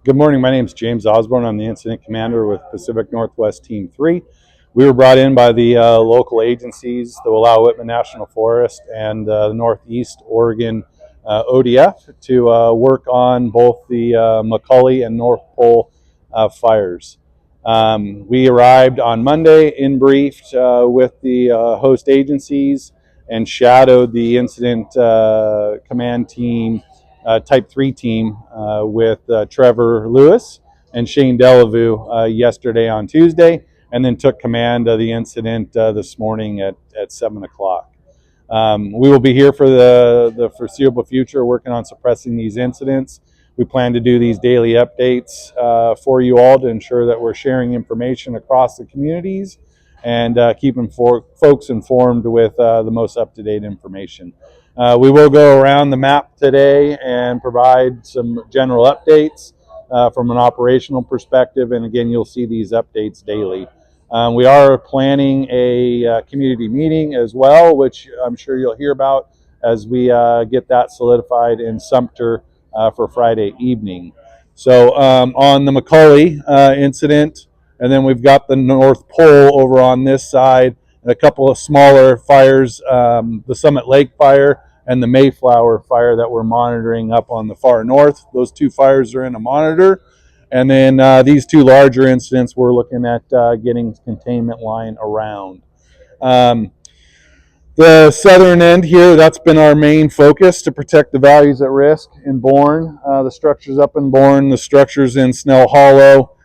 Good morning. My name is James Osborne. I'm the incident commander with Pacific Northwest Team 3. We were brought in by the local agencies, the Willow-Whitman National Forest and the Northeast Oregon ODF, to work on both the McCully and North Pole fires. We arrived on Monday, in briefed with the host agencies, and shadowed the incident command team, Type 3 team, with Trevor Lewis and Shane Delavue yesterday on Tuesday, and then took command of the incident this morning at 7 o'clock. We will be here for the foreseeable future working on suppressing these incidents. We plan to do these daily updates for you all to ensure that we're sharing information across the communities and keeping folks informed with the most up-to-date information. We will go around the map today and provide some general updates from an operational perspective, and again, you'll see these updates daily. We are planning a community meeting as well, which I'm sure you'll hear about as we get that solidified in Sumter for Friday evening. So on the McCully incident, and then we've got the North Pole over on this side, and a couple of smaller fires, the Summit Lake fire and the Mayflower fire that we're monitoring up on the far north. Those two fires are in a monitor. And then these two larger incidents, we're looking at getting containment line around. The southern end here, that's been our main focus to protect the values at risk in Bourne. The structures up in Bourne, the structures in Snell Hollow,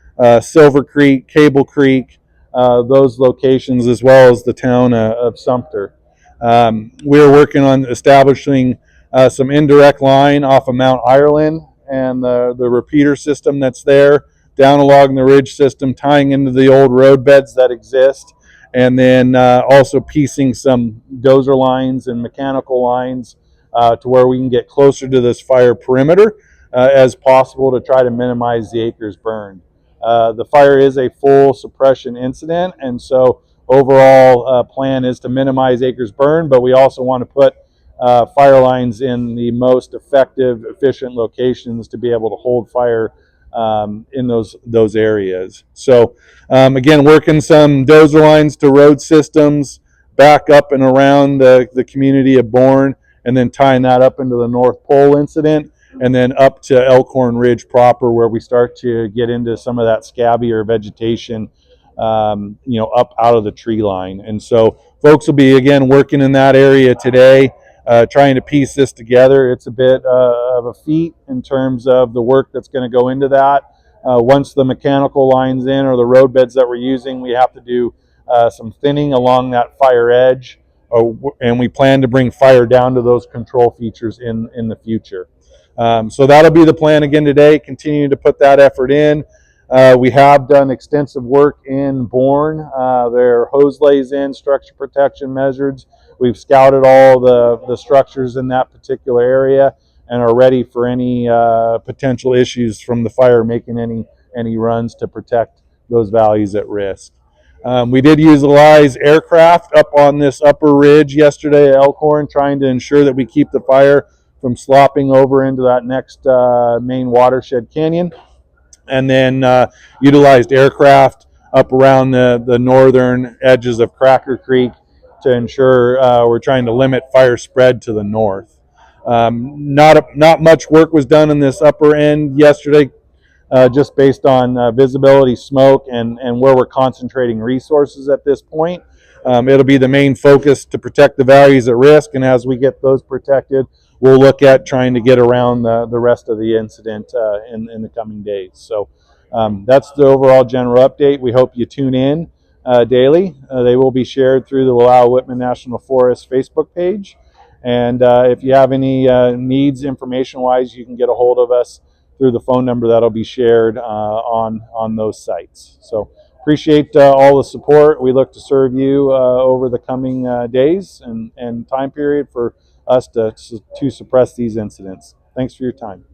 Silver Creek, Cable Creek, those locations, as well as the town of Sumter. We're working on establishing some indirect line off of Mount Ireland and the repeater system that's there down along the ridge system, tying into the old road beds that exist, and then also piecing some dozer lines and mechanical lines to where we can get closer to this fire perimeter as possible to try to minimize the acres burned. The fire is a full suppression incident, and so overall plan is to minimize acres burned, but we also want to put fire lines in the most effective, efficient locations to be able to hold fire in those areas. So again, working some dozer lines to road systems back up and around the community of Bourne, and then tying that up into the North Pole incident, and then up to Elkhorn Ridge proper, where we start to get into some of that scabbier vegetation, up out of the tree line. And so folks will be, again, working in that area today, trying to piece this together. It's a bit of a feat in terms of the work that's going to go into that. Once the mechanical line's in, or the road beds that we're using, we have to do some thinning along that fire edge, and we plan to bring fire down to those control features in the future. So that'll be the plan again today, continue to put that effort in. We have done extensive work in Bourne. There are hose lays in, structure protection measures. We've scouted all the structures in that particular area and are ready for any potential issues from the fire making any runs to protect those values at risk. We did utilize aircraft up on this upper ridge yesterday at Elkhorn, trying to ensure that we keep the fire from slopping over into that next main watershed canyon, and then utilized aircraft up around the northern edges of Cracker Creek to ensure we're trying to limit fire spread to the north. Not much work was done in this upper end yesterday, just based on visibility, smoke, and where we're concentrating resources at this point. It'll be the main focus to protect the values at risk, and as we get those protected, we'll look at trying to get around the rest of the incident in the coming days. So that's the overall general update. We hope you tune in daily. They will be shared through the Willow-Whitman National Forest Facebook page. And if you have any needs information-wise, you can get a hold of us through the phone number that'll be shared on those sites. So appreciate all the support. We look to serve you over the coming days and time period for us to suppress these incidents. Thanks for your time.